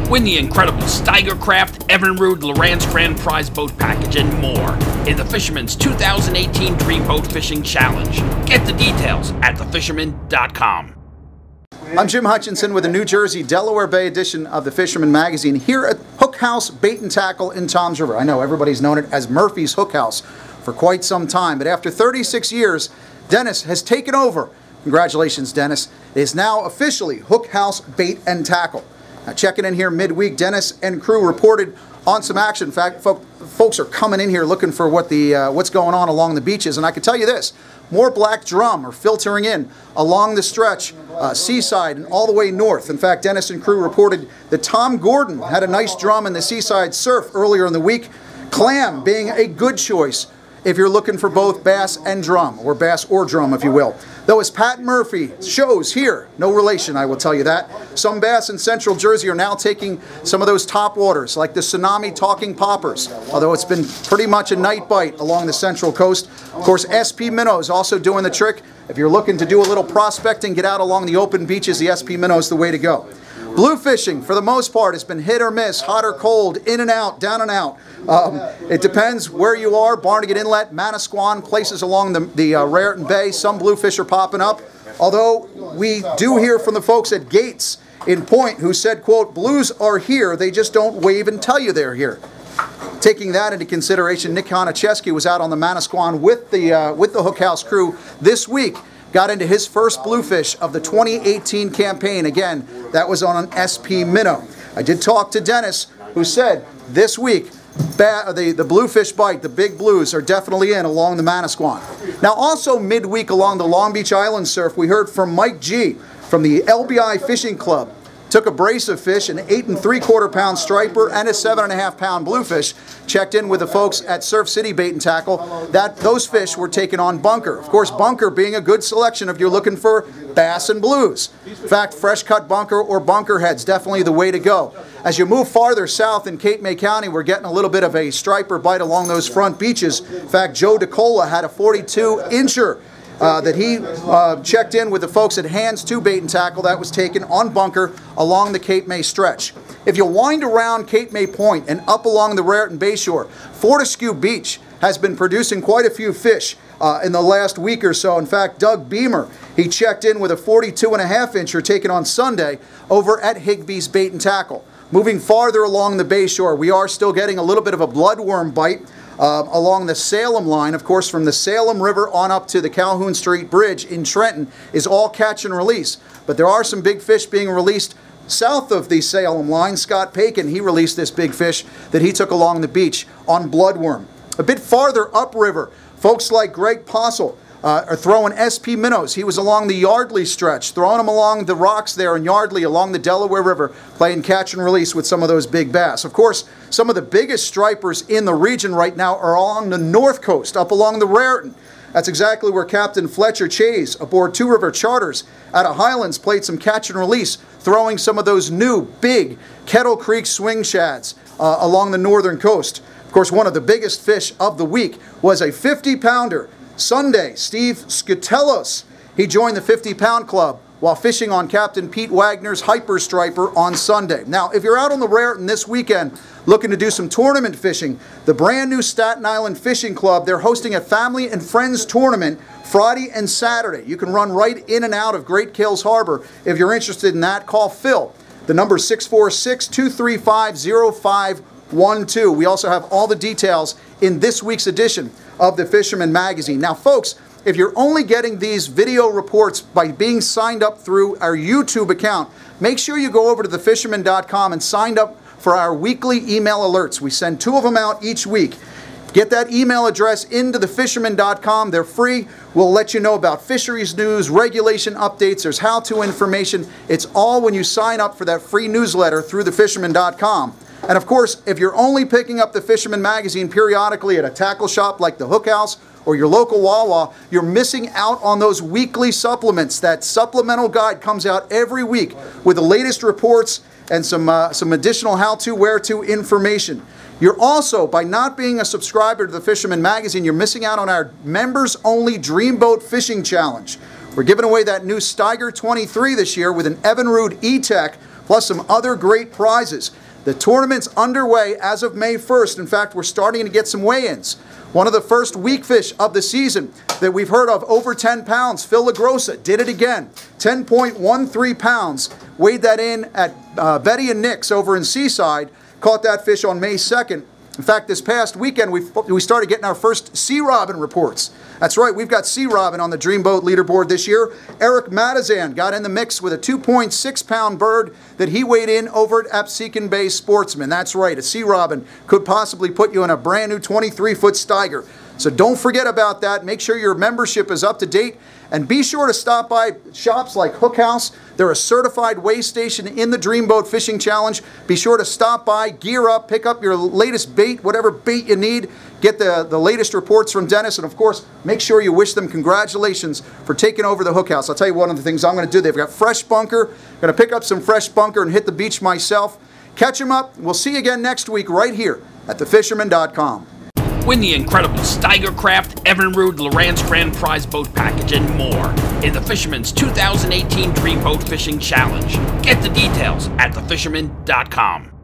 Win the incredible Steigercraft, Evinrude, Lowrance Grand Prize Boat Package, and more in the Fisherman's 2018 Dream Boat Fishing Challenge. Get the details at thefisherman.com. I'm Jim Hutchinson with a New Jersey, Delaware Bay edition of the Fisherman magazine here at Hook House Bait and Tackle in Toms River. I know everybody's known it as Murphy's Hook House for quite some time, but after 36 years, Dennis has taken over. Congratulations, Dennis. It is now officially Hook House Bait and Tackle. Now, checking in here midweek, Dennis and crew reported on some action. In fact, folks are coming in here looking for what's going on along the beaches, and I can tell you this. More black drum are filtering in along the stretch, seaside and all the way north. In fact, Dennis and crew reported that Tom Gordon had a nice drum in the seaside surf earlier in the week. Clam being a good choice if you're looking for both bass and drum, or bass or drum, if you will. Though as Pat Murphy shows here, no relation, I will tell you that. Some bass in central Jersey are now taking some of those top waters, like the Tsunami Talking Poppers, although it's been pretty much a night bite along the central coast. Of course, SP minnows also doing the trick. If you're looking to do a little prospecting, get out along the open beaches, the SP minnow is the way to go. Blue fishing, for the most part, has been hit or miss, hot or cold, in and out, down and out. It depends where you are. Barnegat Inlet, Manasquan, places along the Raritan Bay, some bluefish are popping up. Although we do hear from the folks at Gates in Point who said, quote, blues are here, they just don't wave and tell you they're here. Taking that into consideration, Nick Honicheski was out on the Manasquan with the Hook House crew this week. Got into his first bluefish of the 2018 campaign. Again, that was on an SP minnow. I did talk to Dennis, who said this week the bluefish bite, the big blues, are definitely in along the Manasquan. Now, also midweek along the Long Beach Island surf, we heard from Mike G from the LBI Fishing Club. Took a brace of fish, an 8 3/4 pound striper and a 7.5 pound bluefish. Checked in with the folks at Surf City Bait and Tackle. Those fish were taken on bunker. Of course, bunker being a good selection if you're looking for bass and blues. In fact, fresh cut bunker or bunker heads, definitely the way to go. As you move farther south in Cape May County, we're getting a little bit of a striper bite along those front beaches. In fact, Joe DeCola had a 42-incher. That he checked in with the folks at Hands 2 Bait and Tackle. That was taken on bunker along the Cape May stretch. If you wind around Cape May Point and up along the Raritan Bay shore, Fortescue Beach has been producing quite a few fish in the last week or so. In fact, Doug Beamer, he checked in with a 42.5-incher taken on Sunday over at Higbee's Bait and Tackle. Moving farther along the bay shore, we are still getting a little bit of a bloodworm bite along the Salem line. Of course, from the Salem River on up to the Calhoun Street Bridge in Trenton is all catch and release. But there are some big fish being released south of the Salem line. Scott Pakin, he released this big fish that he took along the beach on bloodworm. A bit farther upriver, folks like Greg Possel are throwing SP minnows. He was along the Yardley stretch, throwing them along the rocks there in Yardley along the Delaware River, playing catch and release with some of those big bass. Of course, some of the biggest stripers in the region right now are along the north coast, up along the Raritan. That's exactly where Captain Fletcher Chase aboard Two River Charters out of Highlands played some catch and release, throwing some of those new big Kettle Creek swing shads along the northern coast. Of course, one of the biggest fish of the week was a 50-pounder. Sunday, Steve Skutelos, he joined the 50-pound club while fishing on Captain Pete Wagner's Hyper Striper on Sunday. Now, if you're out on the Raritan this weekend looking to do some tournament fishing, the brand new Staten Island Fishing Club, they're hosting a family and friends tournament Friday and Saturday. You can run right in and out of Great Kills Harbor. If you're interested in that, call Phil. The number is 646-235-0512. We also have all the details in this week's edition of the Fisherman magazine. Now, folks, if you're only getting these video reports by being signed up through our YouTube account, make sure you go over to thefisherman.com and sign up for our weekly email alerts. We send 2 of them out each week. Get that email address into thefisherman.com. They're free. We'll let you know about fisheries news, regulation updates, there's how-to information. It's all when you sign up for that free newsletter through thefisherman.com. And of course, if you're only picking up the Fisherman magazine periodically at a tackle shop like the Hook House or your local Wawa, you're missing out on those weekly supplements. That supplemental guide comes out every week with the latest reports and some additional how-to, where-to information. You're also, by not being a subscriber to the Fisherman magazine, you're missing out on our members-only Dreamboat Fishing Challenge. We're giving away that new Steiger 23 this year with an Evinrude E-Tech plus some other great prizes. The tournament's underway as of May 1st. In fact, we're starting to get some weigh-ins. One of the first weak fish of the season that we've heard of, over 10 pounds, Phil LaGrossa did it again. 10.13 pounds, weighed that in at Betty and Nick's over in Seaside, caught that fish on May 2nd. In fact, this past weekend, we started getting our first sea robin reports. That's right, we've got sea robin on the Dreamboat leaderboard this year. Eric Matazan got in the mix with a 2.6-pound bird that he weighed in over at Absecon Bay Sportsman. That's right, a sea robin could possibly put you in a brand new 23-foot Steiger. So don't forget about that. Make sure your membership is up to date. And be sure to stop by shops like Hook House. They're a certified weigh station in the Dreamboat Fishing Challenge. Be sure to stop by, gear up, pick up your latest bait, whatever bait you need. Get the latest reports from Dennis. And of course, make sure you wish them congratulations for taking over the Hook House. I'll tell you one of the things I'm going to do. They've got fresh bunker. I'm going to pick up some fresh bunker and hit the beach myself. Catch them up. We'll see you again next week right here at thefisherman.com. Win the incredible Steiger Craft, Evinrude, Loran's Grand Prize Boat Package, and more in the Fisherman's 2018 Dream Boat Fishing Challenge. Get the details at thefisherman.com.